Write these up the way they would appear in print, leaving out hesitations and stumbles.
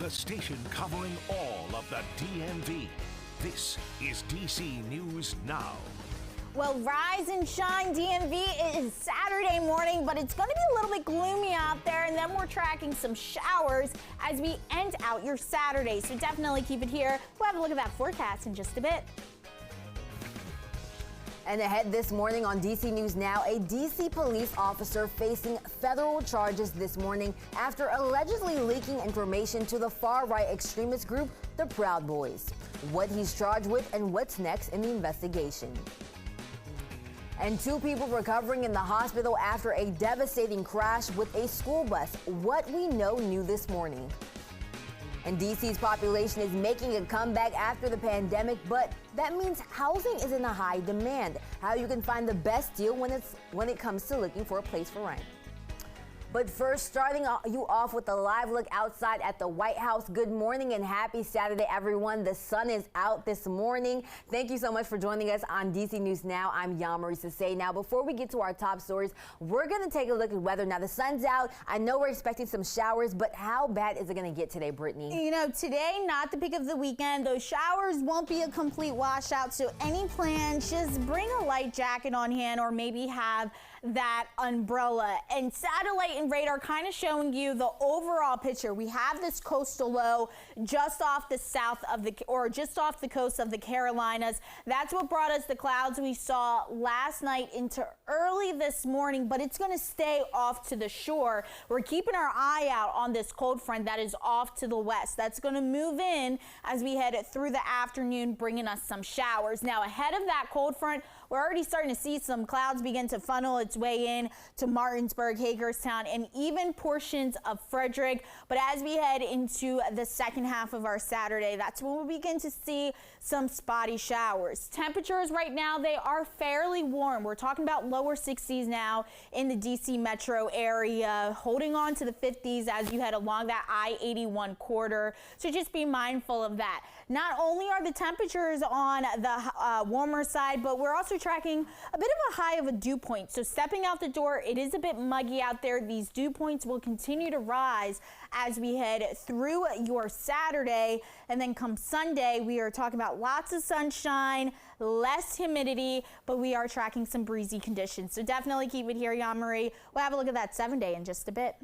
the station covering all of the DMV. This is DC News Now. Well, rise and shine, DMV. It is Saturday morning, but it's going to be a little bit gloomy out there, and then we're tracking some showers as we end out your Saturday. So definitely keep it here. We'll have a look at that forecast in just a bit. And ahead this morning on DC News Now, a DC police officer facing federal charges this morning after allegedly leaking information to the far-right extremist group, the Proud Boys. What he's charged with and what's next in the investigation. And 2 people recovering in the hospital after a devastating crash with a school bus. What we know new this morning. And DC's population is making a comeback after the pandemic, but that means housing is in a high demand. How you can find the best deal when it comes to looking for a place for rent. But first, starting you off with a live look outside at the White House. Good morning and happy Saturday, everyone. The sun is out this morning. Thank you so much for joining us on DC News Now. I'm Yamari Sase. Now, before we get to our top stories, we're going to take a look at weather. Now, the sun's out. I know we're expecting some showers, but how bad is it going to get today, Brittany? You know, today, not the peak of the weekend. Those showers won't be a complete washout, so any plans, just bring a light jacket on hand or maybe have that umbrella. And satellite and radar kind of showing you the overall picture. We have this coastal low just off the just off the coast of the Carolinas. That's what brought us the clouds we saw last night into early this morning, but it's going to stay off to the shore. We're keeping our eye out on this cold front that is off to the west. That's going to move in as we head through the afternoon, bringing us some showers. Now, ahead of that cold front, we're already starting to see some clouds begin to funnel its way in to Martinsburg, Hagerstown, and even portions of Frederick. But as we head into the second half of our Saturday, that's when we'll begin to see some spotty showers. Temperatures right now, they are fairly warm. We're talking about lower 60s now in the DC metro area, holding on to the 50s as you head along that I-81 corridor. So just be mindful of that. Not only are the temperatures on the warmer side, but we're also tracking a bit of a high of a dew point. So stepping out the door, it is a bit muggy out there. These dew points will continue to rise as we head through your Saturday. And then come Sunday, we are talking about lots of sunshine, less humidity, but we are tracking some breezy conditions. So definitely keep it here, Yamari. We'll have a look at that 7-day in just a bit.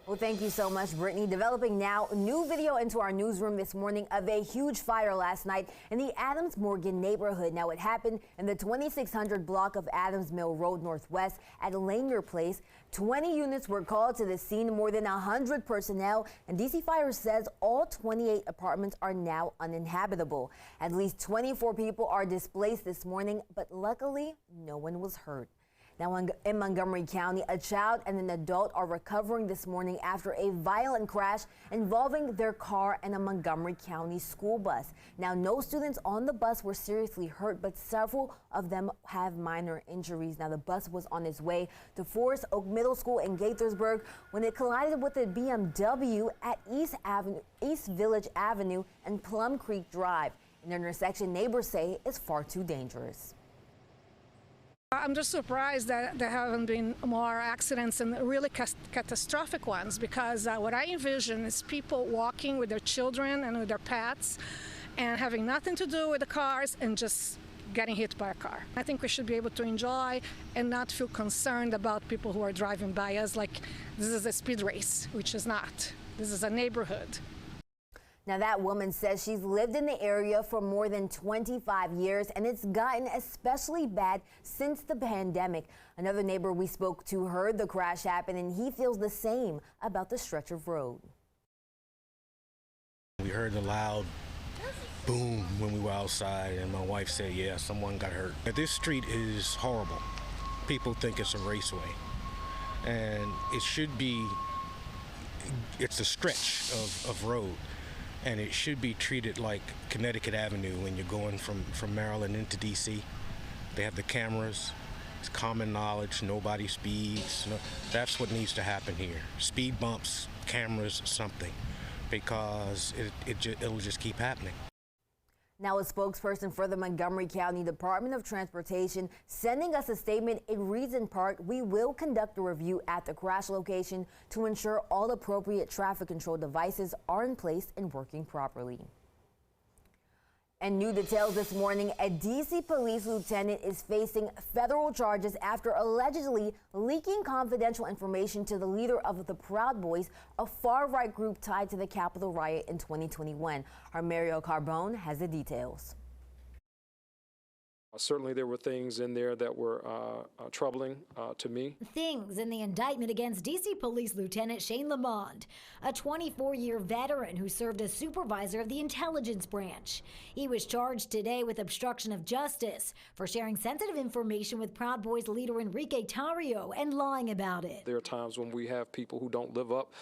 Well, thank you so much, Brittany. Developing now, new video into our newsroom this morning of a huge fire last night in the Adams Morgan neighborhood. Now, it happened in the 2600 block of Adams Mill Road Northwest at Lanier Place. 20 units were called to the scene, more than 100 personnel, and DC Fire says all 28 apartments are now uninhabitable. At least 24 people are displaced this morning, but luckily, no one was hurt. Now in Montgomery County, a child and an adult are recovering this morning after a violent crash involving their car and a Montgomery County school bus. Now, no students on the bus were seriously hurt, but several of them have minor injuries. Now, the bus was on its way to Forest Oak Middle School in Gaithersburg when it collided with a BMW at East Village Avenue and Plum Creek Drive. An intersection neighbors say is far too dangerous. I'm just surprised that there haven't been more accidents and really catastrophic ones, because what I envision is people walking with their children and with their pets and having nothing to do with the cars and just getting hit by a car. I think we should be able to enjoy and not feel concerned about people who are driving by us like this is a speed race, which is not. This is a neighborhood. Now, that woman says she's lived in the area for more than 25 years, and it's gotten especially bad since the pandemic. Another neighbor we spoke to heard the crash happen, and he feels the same about the stretch of road. We heard the loud boom when we were outside, and my wife said, yeah, someone got hurt. This street is horrible. People think it's a raceway, and it should be, it's a stretch of road. And it should be treated like Connecticut Avenue when you're going from Maryland into DC. They have the cameras. It's common knowledge. Nobody speeds. No, that's what needs to happen here. Speed bumps, cameras, something, because it'll just keep happening. Now, a spokesperson for the Montgomery County Department of Transportation sending us a statement. It reads in part, "We will conduct a review at the crash location to ensure all appropriate traffic control devices are in place and working properly." And new details this morning, a D.C. police lieutenant is facing federal charges after allegedly leaking confidential information to the leader of the Proud Boys, a far-right group tied to the Capitol riot in 2021. Our Mario Carbone has the details. Certainly there were things in there that were troubling to me. Things in the indictment against D.C. Police Lieutenant Shane Lamond, a 24-year veteran who served as supervisor of the intelligence branch. He was charged today with obstruction of justice for sharing sensitive information with Proud Boys leader Enrique Tarrio and lying about it. There are times when we have people who don't live up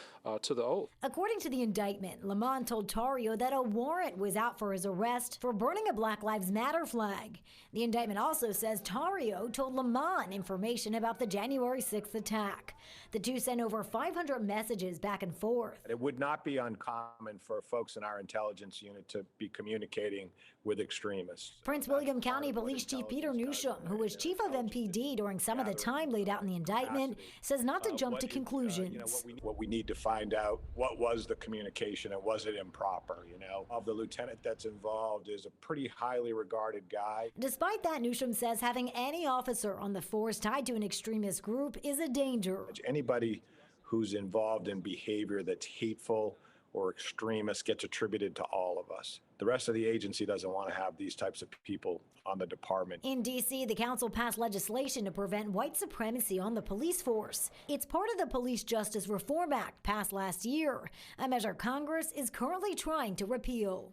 to the oath. According to the indictment, Lamond told Tarrio that a warrant was out for his arrest for burning a Black Lives Matter flag. The indictment also says Tarrio told Lamond information about the January 6th attack. The two sent over 500 messages back and forth. It would not be uncommon for folks in our intelligence unit to be communicating with extremists. Prince William County Police Chief Peter Newsham, who was chief of MPD during some of the time laid out in the indictment, says not to jump to conclusions. What we need to find out, what was the communication and was it improper? Of the lieutenant that's involved is a pretty highly regarded guy. Despite that, Newsham says having any officer on the force tied to an extremist group is a danger. Anybody who's involved in behavior that's hateful or extremist gets attributed to all of us. The rest of the agency doesn't want to have these types of people on the department. In D.C., the council passed legislation to prevent white supremacy on the police force. It's part of the Police Justice Reform Act passed last year, a measure Congress is currently trying to repeal.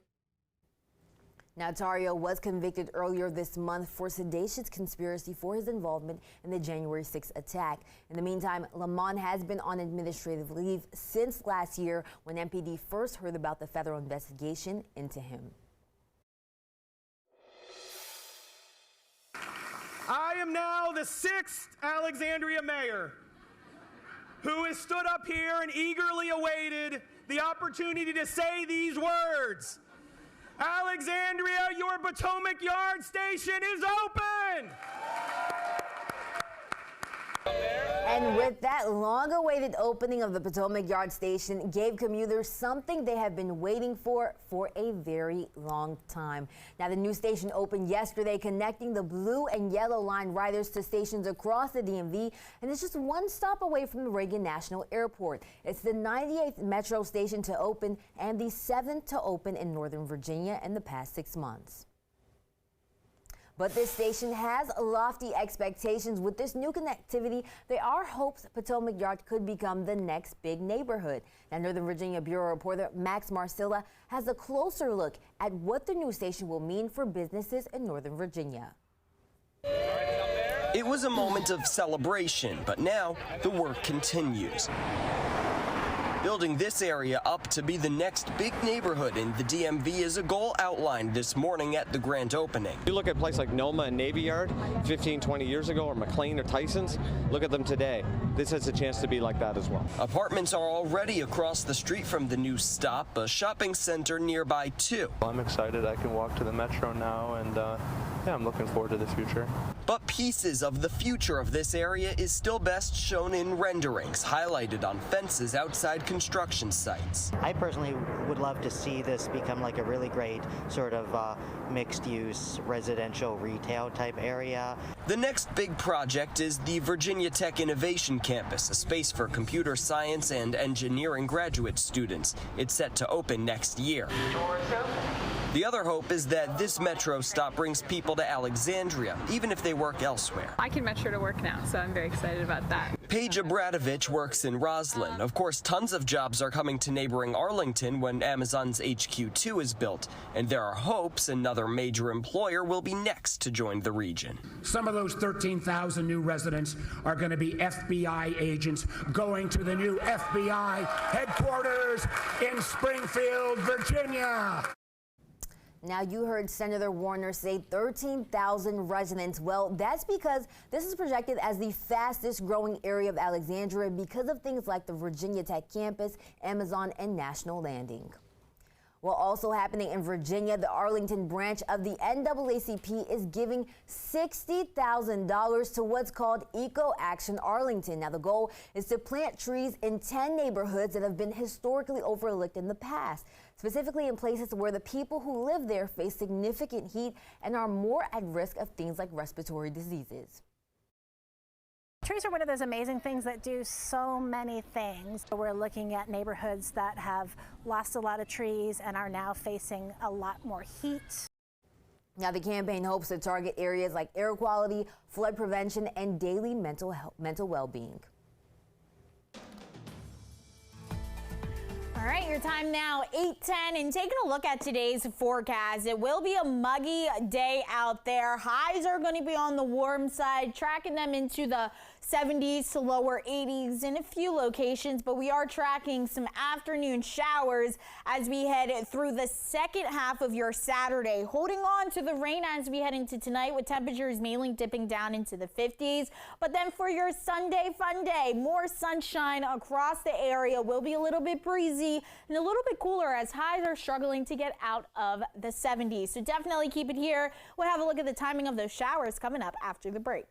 Now, Tarrio was convicted earlier this month for seditious conspiracy for his involvement in the January 6th attack. In the meantime, Lamond has been on administrative leave since last year when MPD first heard about the federal investigation into him. I am now the 6th Alexandria mayor who has stood up here and eagerly awaited the opportunity to say these words. Alexandria, your Potomac Yard station is open! And with that long-awaited opening of the Potomac Yard station gave commuters something they have been waiting for a very long time. Now, the new station opened yesterday, connecting the blue and yellow line riders to stations across the DMV, and it's just one stop away from the Reagan National Airport. It's the 98th metro station to open and the 7th to open in Northern Virginia in the past 6 months. But this station has lofty expectations. With this new connectivity, there are hopes Potomac Yard could become the next big neighborhood. Now, Northern Virginia Bureau reporter Max Marcilla has a closer look at what the new station will mean for businesses in Northern Virginia. It was a moment of celebration, but now the work continues. Building this area up to be the next big neighborhood in the DMV is a goal outlined this morning at the grand opening. You look at a place like Noma and Navy Yard 15, 20 years ago, or McLean or Tyson's, look at them today. This has a chance to be like that as well. Apartments are already across the street from the new stop, a shopping center nearby too. I'm excited I can walk to the metro now, and yeah, I'm looking forward to the future. But pieces of the future of this area is still best shown in renderings, highlighted on fences outside construction sites. I personally would love to see this become like a really great sort of mixed-use residential retail type area. The next big project is the Virginia Tech Innovation Campus, a space for computer science and engineering graduate students. It's set to open next year. The other hope is that this metro stop brings people to Alexandria, even if they work elsewhere. I can metro to work now, so I'm very excited about that. Paige Abradovich works in Roslyn. Of course, tons of jobs are coming to neighboring Arlington when Amazon's HQ2 is built, and there are hopes another major employer will be next to join the region. Some of those 13,000 new residents are going to be FBI agents going to the new FBI headquarters in Springfield, Virginia. Now, you heard Senator Warner say 13,000 residents. Well, that's because this is projected as the fastest growing area of Alexandria because of things like the Virginia Tech campus, Amazon, and National Landing. Well, also happening in Virginia, the Arlington branch of the NAACP is giving $60,000 to what's called Eco Action Arlington. Now, the goal is to plant trees in 10 neighborhoods that have been historically overlooked in the past, specifically in places where the people who live there face significant heat and are more at risk of things like respiratory diseases. Trees are one of those amazing things that do so many things. We're looking at neighborhoods that have lost a lot of trees and are now facing a lot more heat. Now, the campaign hopes to target areas like air quality, flood prevention, and daily mental well-being. All right, your time now, 8:10, and taking a look at today's forecast. It will be a muggy day out there. Highs are going to be on the warm side, tracking them into the 70s to lower 80s in a few locations, but we are tracking some afternoon showers as we head through the second half of your Saturday, holding on to the rain as we head into tonight, with temperatures mainly dipping down into the 50s. But then for your Sunday fun day, more sunshine across the area. Will be a little bit breezy and a little bit cooler as highs are struggling to get out of the 70s. So definitely keep it here. We'll have a look at the timing of those showers coming up after the break.